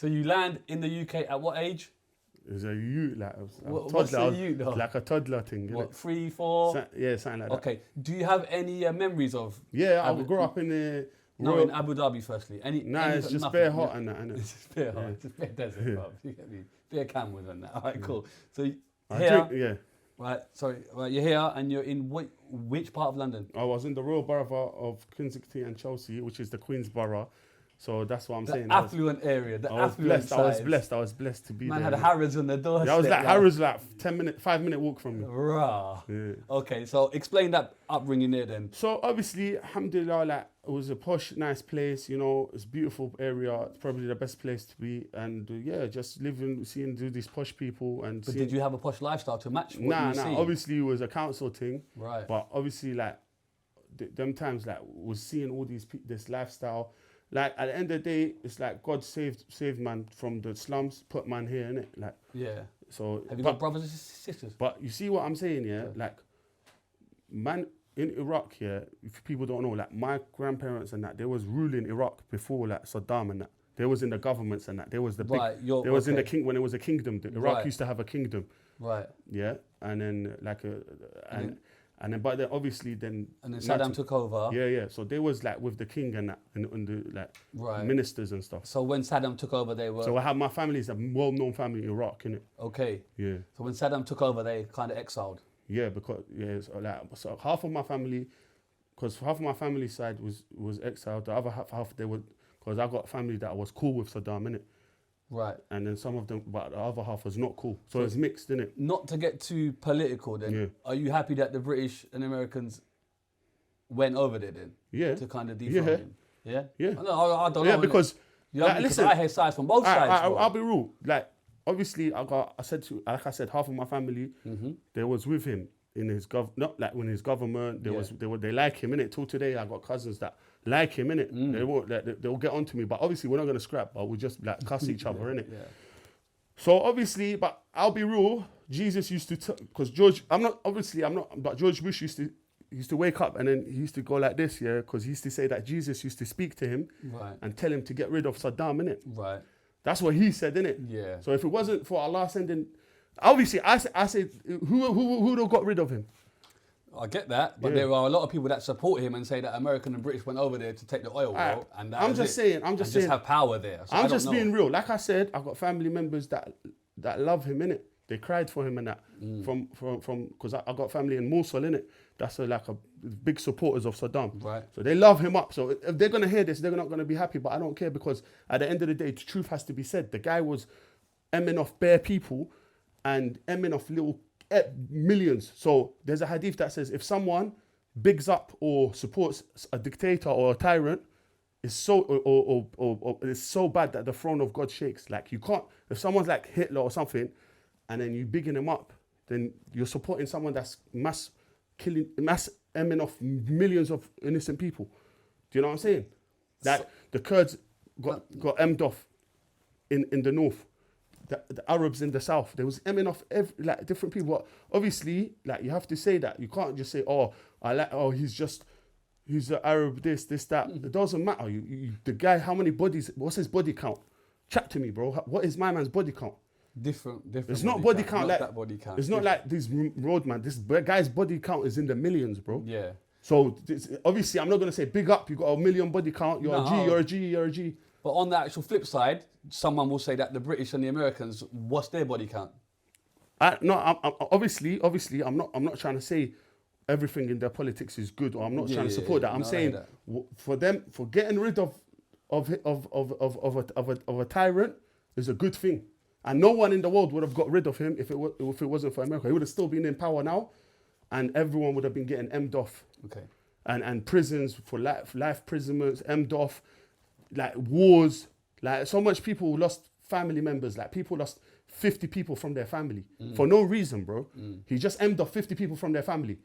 So you land in the UK at what age? It was a youth, like What's a youth though? like a toddler thing. What, Innit? 3, 4? Yeah, something like that. Okay. Do you have any memories of? Yeah, I grew up in the. No, in Abu Dhabi firstly. It's just nothing, bare hot and that, innit? It's just bare hot. It's just bare desert, bruv. You get me? Bare camels and that. All right, cool. So I here, drink, right? Sorry, right. You're here and you're in which part of London? I was in the Royal Borough of Kensington and Chelsea, which is the Queen's Borough. So that's what I'm saying. The affluent area. The affluent side. I was blessed to be Man there. had Harrods on the doorstep. Yeah, I was like Harrods, like 5-minute walk from me. Rah. Yeah. Okay, so explain that upbringing there then. So obviously, alhamdulillah, like it was a posh, nice place. You know, it's a beautiful area. It's probably the best place to be. And just living, do these posh people and. But did you have a posh lifestyle to match what you were seeing? Obviously it was a council thing. Right. But obviously, like them times, like was seeing all this lifestyle. Like at the end of the day, it's like God saved man from the slums, put man here, innit? Like yeah. So have you got brothers and sisters? But you see what I'm saying, yeah? Like man in Iraq, yeah, if people don't know, like my grandparents and that, they was ruling Iraq before like Saddam and that. They was in the governments and that. There was the big there was in the king when it was a kingdom. Iraq used to have a kingdom. Right. Yeah. And then like and then, but then obviously then. And then Saddam took over. Yeah. So they was like with the king and that, and the like ministers and stuff. So when Saddam took over, they were. So I have my family is a well-known family in Iraq, innit? Okay. Yeah. So when Saddam took over, they kind of exiled. Yeah, because so half of my family, because half of my family side was exiled. The other half they were, because I got family that was cool with Saddam, innit? Right. And then some of them, but the other half was not cool. So it's mixed, innit? Not to get too political then, are you happy that the British and Americans went over there then? Yeah. To kind of dethrone him? Yeah? Yeah. No, I don't know. Yeah, because... listen, I hear sides from both sides. I'll be real. Like, obviously, like I said, half of my family, they was with him in his not like when his government, they like him, innit? Till today, I got cousins that like him, innit? They won't, they'll get onto me, but obviously we're not gonna scrap, but we'll just like cuss each other, innit? Yeah. So obviously, but I'll be real. Jesus used to, because but George Bush used to wake up and then he used to go like this, yeah, because he used to say that Jesus used to speak to him and tell him to get rid of Saddam, innit? Right. That's what he said, innit? Yeah. So if it wasn't for Allah sending, obviously I said, who would have got rid of him? I get that, but there are a lot of people that support him and say that American and British went over there to take the oil, bro, and I'm just saying, just have power there. So I'm just being real. Like I said, I've got family members that love him, innit? They cried for him and that from because I got family in Mosul, innit? That's like a big supporters of Saddam. Right. So they love him up. So if they're gonna hear this, they're not gonna be happy. But I don't care because at the end of the day, the truth has to be said. The guy was emming off bare people and emming off little millions. So there's a hadith that says if someone bigs up or supports a dictator or a tyrant, it's so or it's so bad that the throne of God shakes. Like you can't, if someone's like Hitler or something, and then you bigging him up, then you're supporting someone that's mass emming off millions of innocent people. Do you know what I'm saying? Like the Kurds got emmed off in the north. The Arabs in the south, there was emming off like different people. But obviously, like you have to say that. You can't just say, he's an Arab, this, that. It doesn't matter. The guy, how many bodies, what's his body count? Chat to me, bro. What is my man's body count? Different. It's not body count like that body count. It's not like this roadman. This guy's body count is in the millions, bro. Yeah. So obviously, I'm not gonna say big up. You got a million body count. You're a G. But on the actual flip side, someone will say that the British and the Americans, what's their body count? Obviously, I'm not trying to say everything in their politics is good, or I'm not trying to support that. I'm saying for them, for getting rid of a tyrant is a good thing, and no one in the world would have got rid of him if it wasn't for America. He would have still been in power now, and everyone would have been getting emmed off. Okay. And prisons for life imprisonments, emmed off. Like wars, like so much people lost family members. Like people lost 50 people from their family for no reason, bro. He just emmed off 50 people from their family.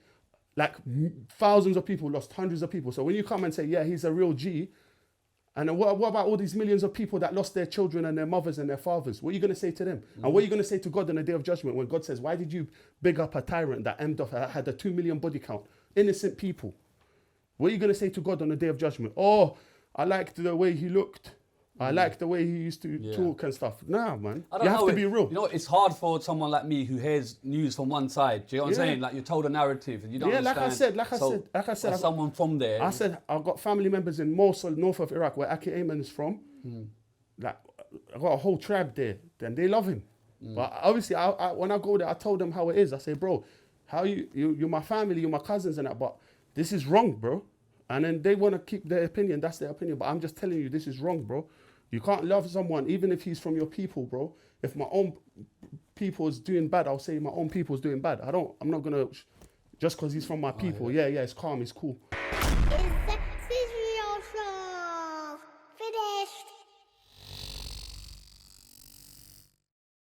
Like thousands of people lost hundreds of people. So when you come and say, yeah, he's a real G, and then what about all these millions of people that lost their children and their mothers and their fathers? What are you going to say to them? And what are you going to say to God on the day of judgment when God says, why did you big up a tyrant that emmed off, had a 2 million body count? Innocent people. What are you going to say to God on the day of judgment? Oh, I liked the way he looked. I like the way he used to talk and stuff. Nah, man. You have to be real. You know, it's hard for someone like me who hears news from one side. Do you know what I'm saying? Like, you're told a narrative and you don't understand. like I said, as someone from there. I said, I've got family members in Mosul, north of Iraq, where Aki Ayman is from. Like, I got a whole tribe there, and they love him. But obviously, when I go there, I told them how it is. I say, bro, how you're my family, you're my cousins and that, but this is wrong, bro. And then they want to keep their opinion, that's their opinion. But I'm just telling you, this is wrong, bro. You can't love someone, even if he's from your people, bro. If my own people is doing bad, I'll say my own people is doing bad. I'm not going to, just because he's from my people. Yeah, it's calm, it's cool.